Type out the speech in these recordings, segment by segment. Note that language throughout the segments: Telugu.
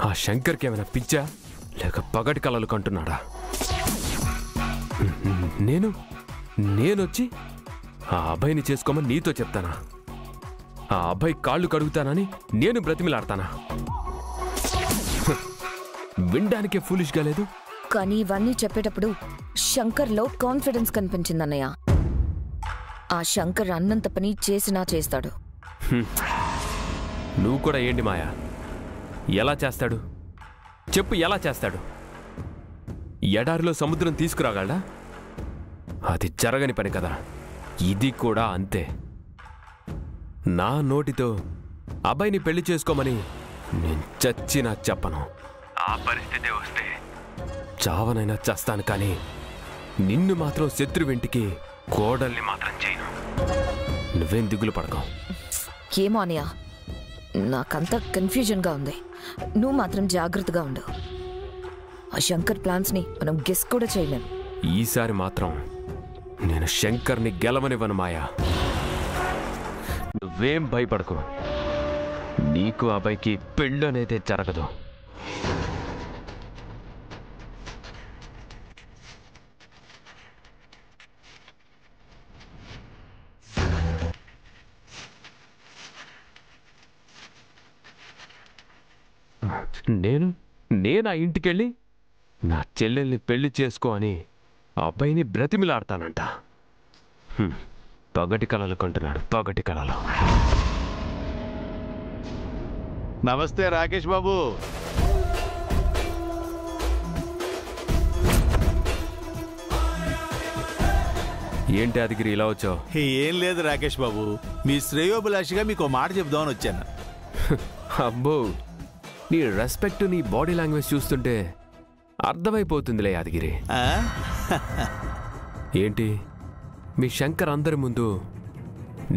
ఆ శంకర్కి ఏమైనా పిచ్చా లేక పగటి కలలు కంటున్నాడా? నేనొచ్చి ఆ అబ్బాయిని చేసుకోమని నీతో చెప్తానా? ఆ అబ్బాయి కాళ్ళు కడుగుతానని నేను బ్రతిమిలాడతానా? వినడానికే ఫూలిష్గా లేదు. కానీ ఇవన్నీ చెప్పేటప్పుడు శంకర్లో కాన్ఫిడెన్స్ కనిపించిందన్నయ్య. ఆ శంకర్ అన్నంత పని చేసినా చేస్తాడు. నువ్వు కూడా ఏంటి మాయా, ఎలా చేస్తాడు చెప్పు? ఎలా చేస్తాడు? ఎడారిలో సముద్రం తీసుకురాగలడా? అది జరగని పని కదా. ఇది కూడా అంతే. నా నోటితో అబ్బాయిని పెళ్లి చేసుకోమని నేను చచ్చినా చెప్పను. ఆ పరిస్థితి వస్తే చావనైనా చేస్తాను, కానీ నిన్ను మాత్రం శత్రువింటికి కోడల్ని మాత్రం చేయను. నువ్వేం దిగులు పడకం. ఏమో అన్నయ్య, నాకంతా కన్ఫ్యూజన్గా ఉంది. నువ్వు మాత్రం జాగ్రత్తగా ఉండు. ఆ శంకర్ ప్లాన్స్ని మనం గెస్ కూడా చేయలేం. ఈసారి మాత్రం నేను శంకర్ని గెలవనివ్వను మాయా. నువ్వేం భయపడకు. నీకు అబ్బాయికి పెళ్ళి అనేది జరగదు. నేను ఆ ఇంటికెళ్ళి నా చెల్లెల్ని పెళ్లి చేసుకో అని ఆ అబ్బాయిని బ్రతిమిలాడతానంట. పగటి కళలు కొంటున్నాడు, పగటి కళలు. నమస్తే రాకేష్ బాబు. ఏంటి అదిగిరి ఇలా వచ్చావు? ఏం లేదు రాకేష్ బాబు, మీ శ్రేయోభిలాషిగా మీకు మాట చెప్దామని వచ్చాను. అబ్బో, నీ రెస్పెక్ట్, నీ బాడీ లాంగ్వేజ్ చూస్తుంటే అర్థమైపోతుందిలే యాదగిరి. ఏంటి మీ శంకర్ అందరి ముందు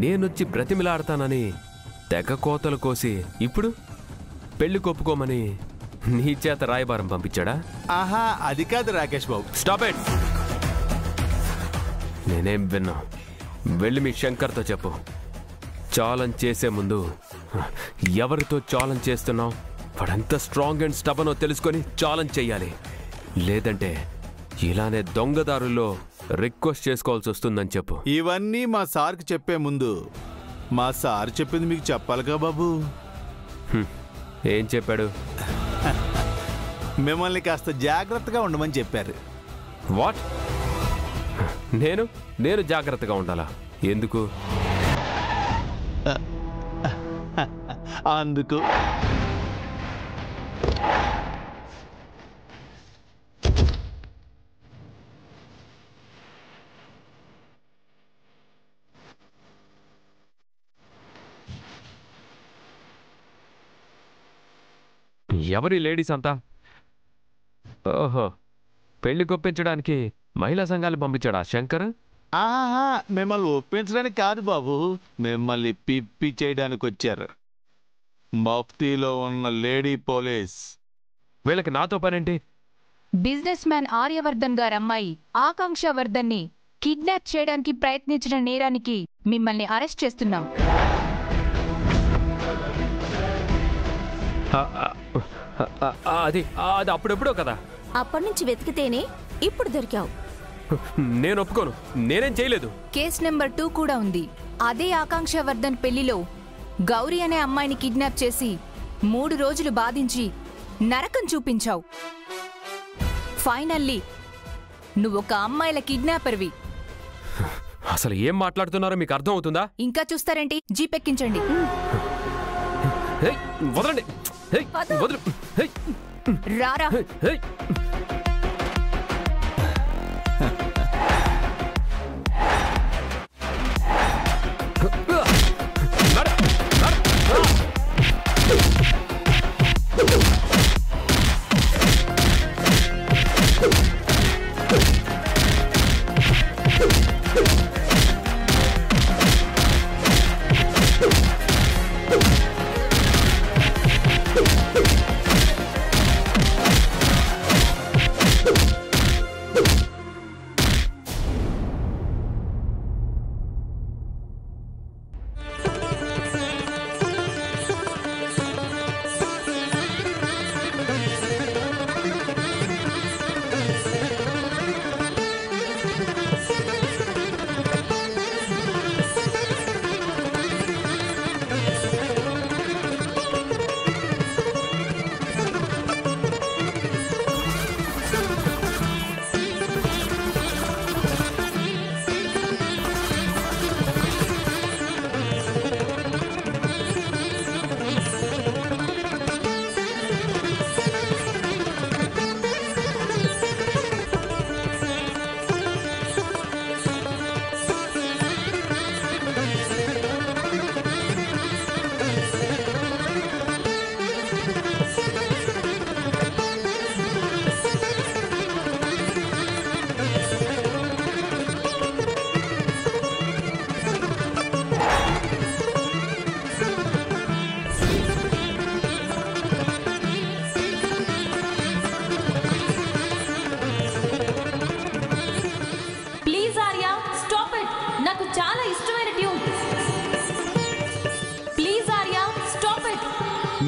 నేనొచ్చి బ్రతిమిలాడతానని తెగ కోతలు కోసి ఇప్పుడు పెళ్లి కొప్పుకోమని నీ చేత రాయబారం పంపించాడా? ఆహా, అది కాదు రాకేష్ బాబు. Stop it. నేనేం విన్నా? వెళ్ళి మీ శంకర్తో చెప్పు. ఛాలెంజ్ చేసే ముందు ఎవరితో ఛాలెంజ్ చేస్తున్నావు, వాడంత స్ట్రాంగ్ అండ్ స్టబనో తెలుసుకొని ఛాలెంజ్ చెయ్యాలి. లేదంటే ఇలానే దొంగదారుల్లో రిక్వెస్ట్ చేసుకోవాల్సి వస్తుందని చెప్పు. ఇవన్నీ మా సార్కి చెప్పే ముందు మా సార్ చెప్పింది మీకు చెప్పాలిగా బాబు. ఏం చెప్పాడు? మిమ్మల్ని కాస్త జాగ్రత్తగా ఉండమని చెప్పారు. వాట్? నేను జాగ్రత్తగా ఉండాలా? ఎందుకు? అందుకు. ఎవరి లేడీస్ అంతా? ఓహో, పెళ్లి కొప్పించడానికి మహిళా సంఘాలు పంపించాడా శంకర్? ఆహా, మిమ్మల్ని ఒప్పించడానికి కాదు బాబు, మిమ్మల్ని పిప్పి చేయడానికి వచ్చారు. మఫ్తీలో ఉన్న లేడీ పోలీస్. వీళ్ళకి నాతో పనేంటి? బిజినెస్ మ్యాన్ ఆర్యవర్ధన్ గారు అమ్మాయి ఆకాంక్ష వర్ధన్ని కిడ్నాప్ చేయడానికి ప్రయత్నించిన నేరానికి మిమ్మల్ని అరెస్ట్ చేస్తున్నాం. అది అప్పుడెప్పుడో కదా. అప్పటి నుంచి వెతికితేనే ఇప్పుడు దొరికావు. నేను ఒప్పుకోను, నేనేం చేయలేదు. కేస్ నెంబర్ 2 కూడా ఉంది. అదే ఆకాంక్ష వర్ధన్ పెళ్లిలో గౌరీ అనే అమ్మాయిని కిడ్నాప్ చేసి 3 రోజులు బాధించి నరకం చూపించావు. ఫైనల్లీ నువ్వొక అమ్మాయిల కిడ్నాపర్వి. అసలు ఏం మాట్లాడుతున్నారో మీకు అర్థం అవుతుందా? ఇంకా చూస్తారేంటి? జీపెక్కించండి. వదలండి. రారా.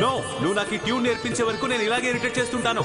నో, నువ్వు నాకు ఈ ట్యూన్ నేర్పించే వరకు నేను ఇలాగే ఇరిటేట్ చేస్తుంటాను.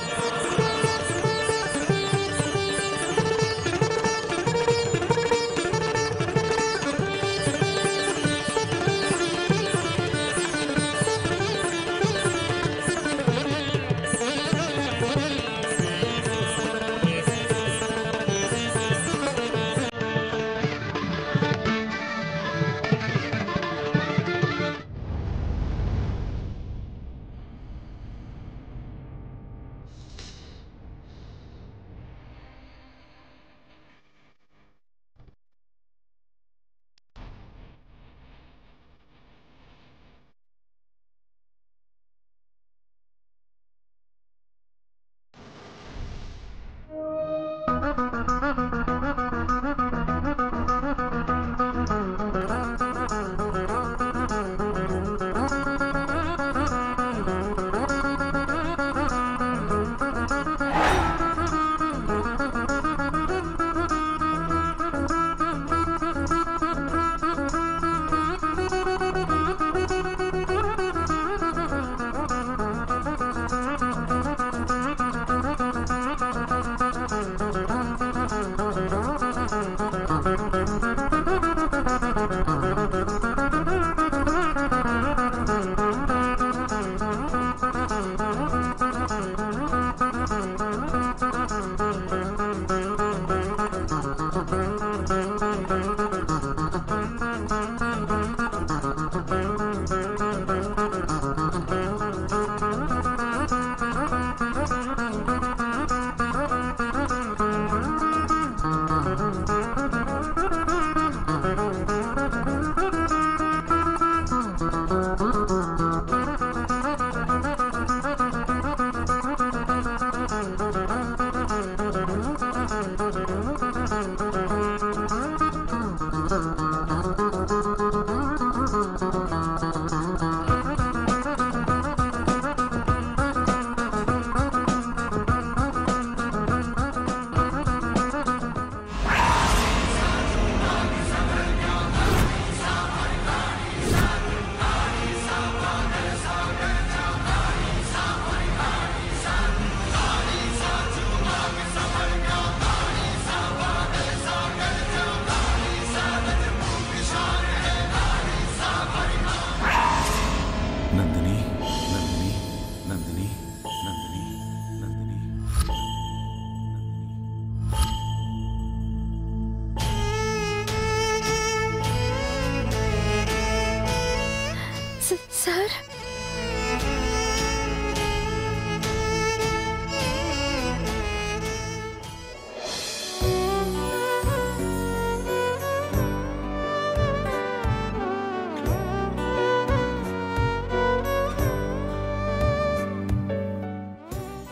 సార్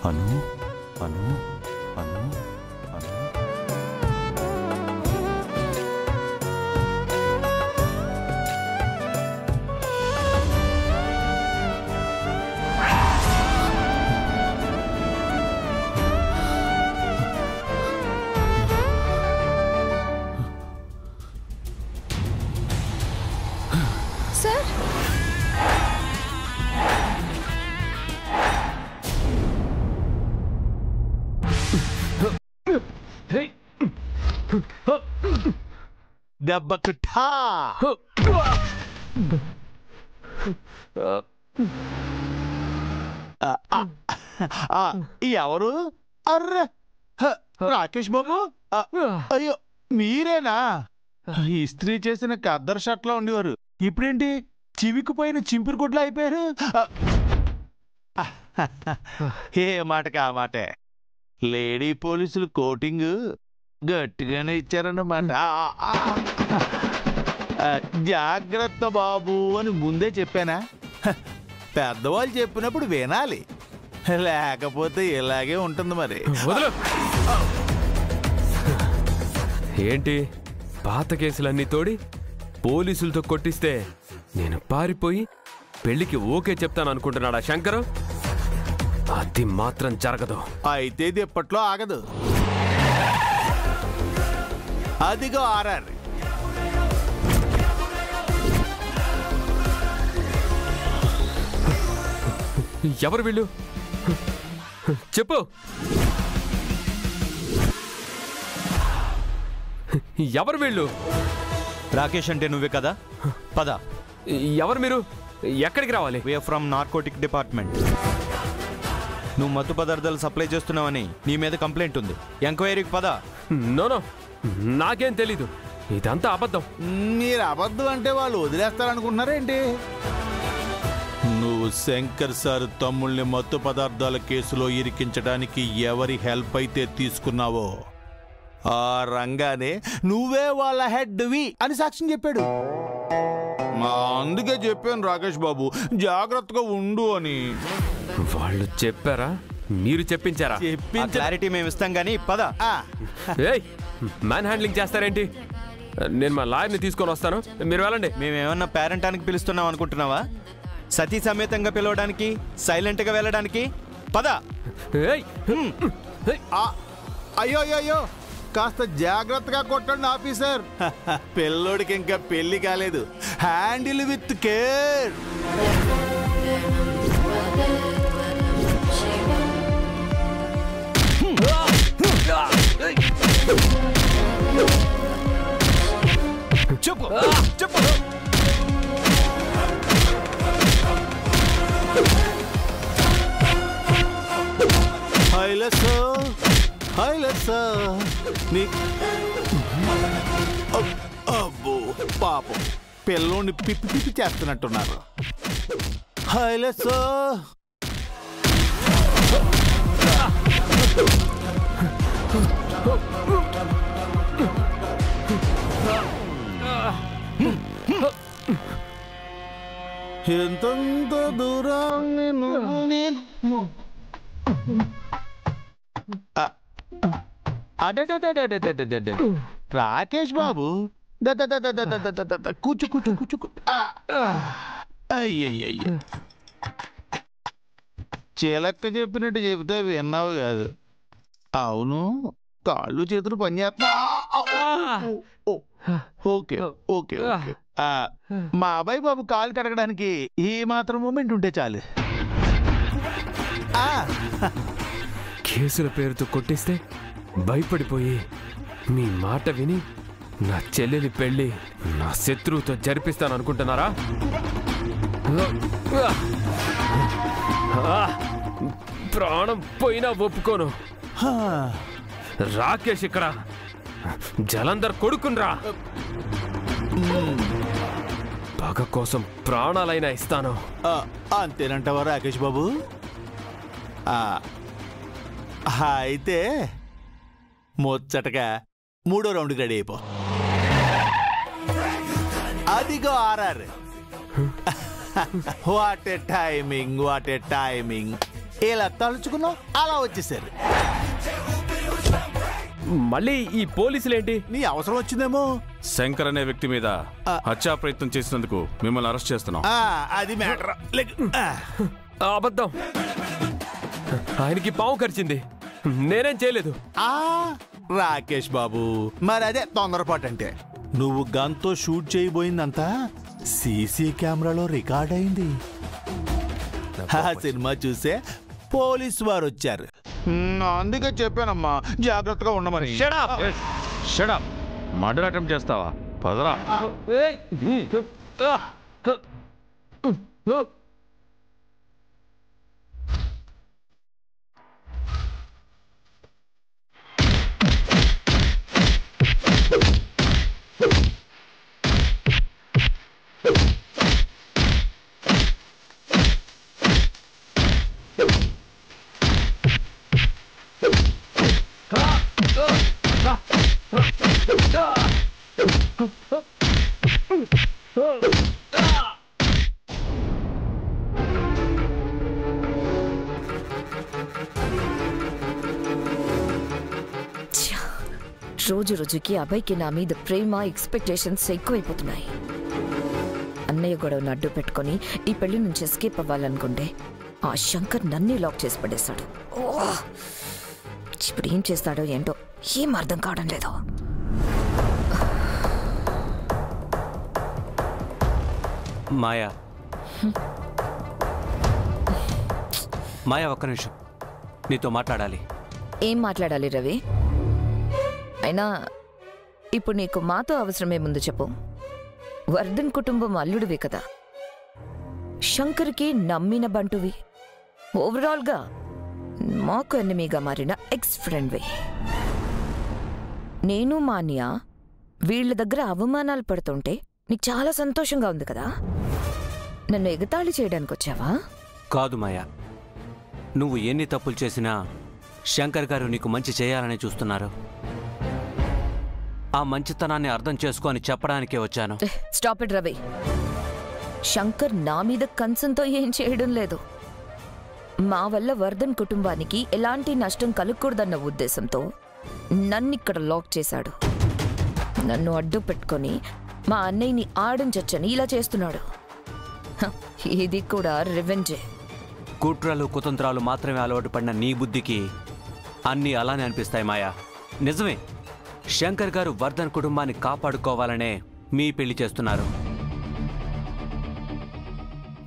అను అను అను అను సార్ దెబ్బకు ఠా ఎవరు అర్రే రాకేష్ బాబు అయ్యో మీరేనా ఇస్త్రీ చేసిన కద్దర్ షర్ట్ లో ఉండేవారు ఇప్పుడేంటి చివికిపోయిన చింపిరి గుడ్లు అయిపోయారు ఏ మాటకి ఆ మాటే లేడీ పోలీసులు కోటింగ్ గట్టిగానే ఇచ్చారన్నమాట జాగ్రత్త బాబు అని ముందే చెప్పానా పెద్దవాళ్ళు చెప్పినప్పుడు వినాలి లేకపోతే ఇలాగే ఉంటుంది మరి వదలు. ఏంటి పాత కేసులన్నీ తోడి పోలీసులతో కొట్టిస్తే నేను పారిపోయి పెళ్లికి ఓకే చెప్తాను అనుకుంటున్నాడా శంకరు? అది మాత్రం జరగదు. అయితే ఇది ఎప్పట్లో ఆగదు. అదిగో ఆర్ఆర్. ఎవరు వీళ్ళు? చెప్పు. ఎవరు వీళ్ళు? రాకేష్ అంటే నువ్వే కదా? పద. ఎవరు మీరు? ఎక్కడికి రావాలి? We are from narcotic department. నువ్వు మత్తు పదార్థాలు సప్లై చేస్తున్నావని నీ మీద కంప్లైంట్ ఉంది. ఎంక్వైరీకి పద. నో, నాకేం తెలీదు. ఇదంతా అబద్ధం. మీరు అబద్ధం అంటే వాళ్ళు వదిలేస్తారనుకుంటున్నారేంటి? నువ్వు శంకర్ సార్ తమ్ముళ్ళని మత్తు పదార్థాల కేసులో ఇరికించడానికి ఎవరి హెల్ప్ అయితే తీసుకున్నావో ఆ రంగానే నువ్వే వాళ్ళ హెడ్వి అని సాక్ష్యం చెప్పాడు. అందుకే చెప్పాను రాకేష్ బాబు, జాగ్రత్తగా ఉండు అని. వాళ్ళు చెప్పారా? మీరు చెప్పించారా? క్లారిటీ మేము ఇస్తాం గానీ పద. ఏయ్, మ్యాన్ హ్యాండ్లింగ్ చేస్తారేంటి? నేను మా లాయర్ని తీసుకొని వస్తాను, మీరు వెళ్ళండి. మేమేమన్నా పేరెంటానికి పిలుస్తున్నాం అనుకుంటున్నావా? సతీ సమేతంగా పిలవడానికి, సైలెంట్గా వెళ్ళడానికి పద. ఏయ్, అయ్యో అయ్యో, కాస్త జాగ్రత్తగా కొట్టండి ఆఫీసర్. పిల్లోడికి ఇంకా పెళ్లి కాలేదు. Handle with care. చెప్పు చెప్పు. అబ్బో పాపం, పిల్లోని పిప్పి పిప్పి చేస్తున్నట్టున్నారు. హైలెస్ ఎంతంత దూరాన్ని రాకేష్ బాబు, కూర్చో కూర్చో కూర్చో. అయ్యయ్య, చిలక్క చెప్పినట్టు చెబితే విన్నావు కాదు. అవును, కాళ్ళు చేతులు పనిచేస్తా. Okay okay okay. మా అబ్బాయి బాబు కాలు కడగడానికి ఈ మాత్రం మూమెంట్ ఉంటే చాలు. కేసుల పేరుతో కొట్టిస్తే భయపడిపోయి మీ మాట విని నా చెల్లెలి పెళ్లి నా శత్రువుతో జరిపిస్తాను అనుకుంటున్నారా? ప్రాణం పోయినా ఒప్పుకోను. రాకేష్ ఇక్కడ జలంధర్ కొడుకున్రా. పగ కోసం ప్రాణాలైనా ఇస్తాను. అంతేనంటావా రాకేష్ బాబు? అయితే ముచ్చటగా 3వ రౌండ్ రెడీ అయిపో. అదిగో RR. What a timing, what a timing. ఇలా తలుచుకున్నావు, అలా వచ్చేసారు. మళ్ళీ ఈ పోలీసులేంటి? నీ అవసరం వచ్చిందేమో. శంకర్ అనే వ్యక్తి మీద హత్యా ప్రయత్నం చేసినందుకు మిమ్మల్ని అరెస్ట్ చేస్తున్నాం. అది మ్యాటర్. అబద్ధం. ఆయనకి పాము కరిచింది, నేనేం చేయలేదు. రాకేష్ బాబు, మరి అదే తొందరపాటు అంటే. నువ్వు గన్తో షూట్ చేయబోయిందంతా సీసీ కెమెరాలో రికార్డ్ అయింది. ఆ సినిమా చూసే పోలీసు వారు వచ్చారు. అందుకే చెప్పానమ్మా, జాగ్రత్తగా ఉండమని. మర్డర్ అటెంప్ట్ చేస్తావా? పదరా. రోజు రోజుకి అబ్బాయికి నా మీద ప్రేమ, ఎక్స్పెక్టేషన్స్ ఎక్కువైపోతున్నాయి. అన్నయ్య గొడవను అడ్డు పెట్టుకొని ఈ పెళ్లి నుంచి ఎస్కేప్ అవ్వాలనుకుంటే ఆ శంకర్ నన్నే లాక్ చేసి పడేశాడు. ఇప్పుడు ఏం చేస్తాడో ఏంటో ఏం అర్థం కావడం లేదు. మాయా, మాయా ఒక్క నిమిషం, నీతో మాట్లాడాలి. ఏం మాట్లాడాలి రవి? అయినా ఇప్పుడు నీకు మాతో అవసరమేముందు చెప్పు. వర్ధన్ కుటుంబం అల్లుడివి కదా, శంకర్కి నమ్మిన బంటువి, ఓవరాల్గా మాకు ఎనిమిగా మారిన ఎక్స్ ఫ్రెండ్వి. నేను మాన్య వీళ్ళ దగ్గర అవమానాలు పడుతుంటే నీకు చాలా సంతోషంగా ఉంది కదా. నన్ను ఎగతాళి చేయడానికి వచ్చావా? కాదు మాయా, నువ్వు ఎన్ని తప్పులు చేసినా శంకర్ గారు నీకు మంచి చేయాలని చూస్తున్నారు. ఆ మంచితనాన్ని అర్థం చేసుకొని చెప్పడానికే వచ్చాను. Stop it Ravi. శంకర్ నా మీద కన్సంతో ఏం చేయడం లేదు. మా వల్ల వర్ధన్ కుటుంబానికి ఎలాంటి నష్టం కలగకూడదన్న ఉద్దేశంతో నన్నిక్కడ లాక్ చేశాడు. నన్ను అడ్డు పెట్టుకొని మా అన్నయ్యని ఆడించొచ్చని ఇలా చేస్తున్నాడు. ఇది కూడా రివెంజే. కుట్రలు కుతంత్రాలు మాత్రమే అలవాటు పడిన నీ బుద్ధికి అన్నీ అలానే అనిపిస్తాయి మాయా. నిజమే, శంకర్ గారు వర్ధన్ కుటుంబాన్ని కాపాడుకోవాలనే మీ పెళ్లి చేస్తున్నారు.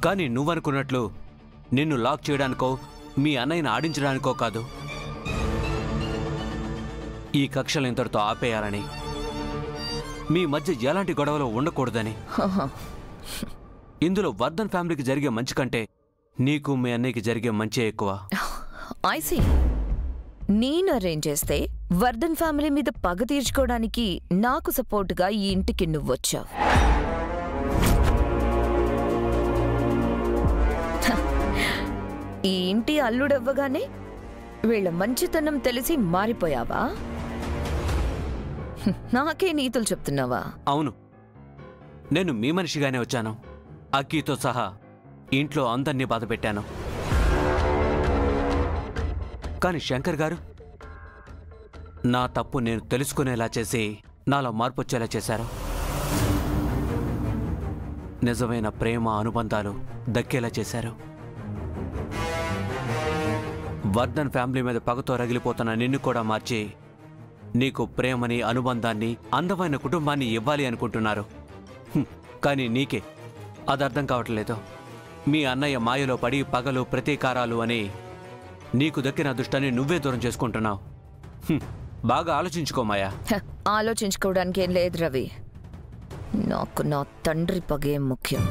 కానీ నువ్వనుకున్నట్లు నిన్ను లాక్ చేయడానికో మీ అన్నయ్యని ఆడించడానికో కాదు. ఈ కక్షలు ఇంతటితో ఆపేయాలని, మీ మధ్య ఎలాంటి గొడవలు ఉండకూడదని. ఇందులో వర్ధన్ ఫ్యామిలీకి జరిగే మంచి కంటే నీకు మీ అన్నయ్యకి జరిగే మంచి ఎక్కువ. I see. నేను అరేంజ్ చేస్తే వర్ధన్ ఫ్యామిలీ మీద పగ తీర్చుకోవడానికి నాకు సపోర్టుగా ఈ ఇంటికి నువ్వొచ్చావు. ఈ ఇంటి అల్లుడవ్వగానే వీళ్ళ మంచితనం తెలిసి మారిపోయావా? నాకే నీతులు చెప్తున్నావా? అవును, నేను మీ మనిషిగానే వచ్చాను. అక్కీతో సహా ఇంట్లో అందరినీ బాధ పెట్టాను. కానీ శంకర్ గారు నా తప్పు నేను తెలుసుకునేలా చేసి నాలో మార్పు వచ్చేలా చేశారు. నిజమైన ప్రేమ అనుబంధాలు దక్కేలా చేశారు. వర్ధన్ ఫ్యామిలీ మీద పగతో రగిలిపోతున్న నిన్ను కూడా మార్చి నీకు ప్రేమని, అనుబంధాన్ని, అందమైన కుటుంబాన్ని ఇవ్వాలి అనుకుంటున్నారు. కానీ నీకే అది అర్థం కావట్లేదు. మీ అన్నయ్య మాయలో పడి పగలు, ప్రతీకారాలు అని నీకు దక్కిన అదృష్టాన్ని నువ్వే దూరం చేసుకుంటున్నావు. బాగా ఆలోచించుకో మాయా. ఆలోచించుకోవడానికి ఏం లేదు రవి. నాకు నా తండ్రి పగే ముఖ్యం.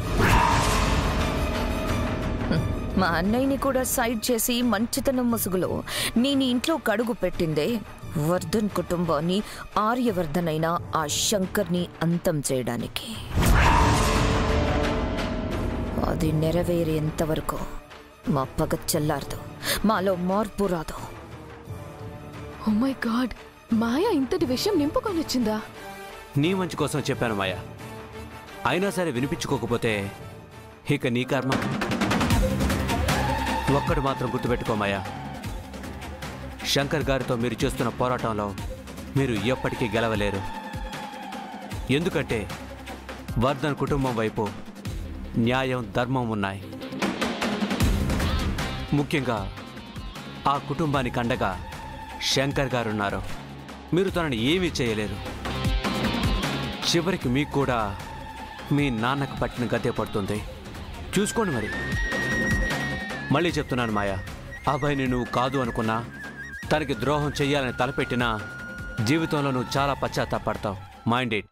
మా అన్నయ్యని కూడా సైడ్ చేసి మంచితనం ముసుగులో నేను ఇంట్లో కడుగు పెట్టిందే వర్ధన్ కుటుంబాన్ని, ఆర్యవర్ధన్ అయినా ఆ శంకర్ని అంతం చేయడానికి. అది నెరవేరేంతవరకు మా పగ చల్లారదు, మాలో మార్పు రాదు. ఓ మై గాడ్, మాయా ఇంతటి విషయం నింపుకొని వచ్చిందా? నీ మంచి కోసం చెప్పాను మాయా. అయినా సరే వినిపించుకోకపోతే ఇక నీ కర్మ. ఒక్కడు మాత్రం గుర్తుపెట్టుకో మాయా, శంకర్ గారితో మీరు చేస్తున్న పోరాటంలో మీరు ఎప్పటికీ గెలవలేరు. ఎందుకంటే వర్ధన్ కుటుంబం వైపు న్యాయం, ధర్మం ఉన్నాయి. ముఖ్యంగా ఆ కుటుంబానికి అండగా శంకర్ గారున్నారు. మీరు తనని ఏమీ చేయలేరు. చివరికి మీకు కూడా మీ నాన్నకు పట్టిన గతే పడుతుంది. చూసుకోండి మరి. మళ్ళీ చెప్తున్నాను మాయా, అబ్బాయిని నువ్వు కాదు అనుకున్నా, తనకి ద్రోహం చెయ్యాలని తలపెట్టినా జీవితంలో నువ్వు చాలా పశ్చాత్తాపడతావు. Mind it.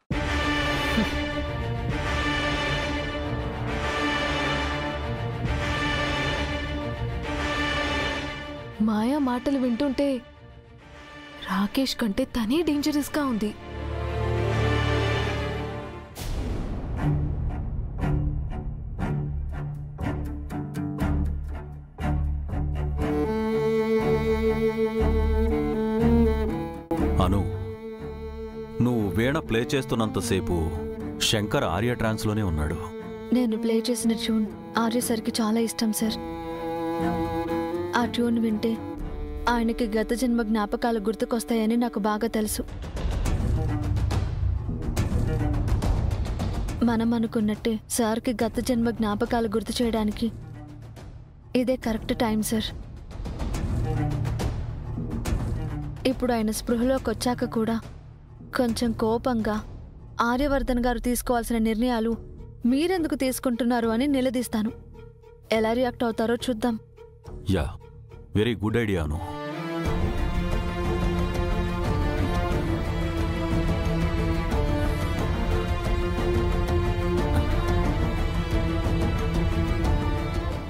మాయా మాటలు వింటుంటే రాకేష్ కంటే తనే డేంజరస్గా ఉంది. అను, నువ్వు వీణ ప్లే చేస్తున్నంతసేపు శంకర్ ఆర్య ట్రాన్స్లోనే ఉన్నాడు. నేను ప్లే చేసిన ట్యూన్ ఆర్య సార్కి చాలా ఇష్టం సార్. ఆ ట్యూన్ వింటే ఆయనకి గత జన్మ జ్ఞాపకాలు గుర్తుకొస్తాయని నాకు బాగా తెలుసు. మనం అనుకున్నట్టే సార్కి గత జన్మ జ్ఞాపకాలు గుర్తు చేయడానికి ఇదే కరెక్ట్ టైం సార్. ఇప్పుడు ఆయన స్పృహలోకి వచ్చాక కూడా కొంచెం కోపంగా ఆర్యవర్ధన్ గారు తీసుకోవాల్సిన నిర్ణయాలు మీరెందుకు తీసుకుంటున్నారు అని నిలదీస్తాను. ఎలా రియాక్ట్ అవుతారో చూద్దాం. యా వెరీ గుడ్ ఐడియా అను.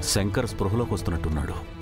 శంకర్ స్పృహలోకి వస్తున్నట్టున్నాడు.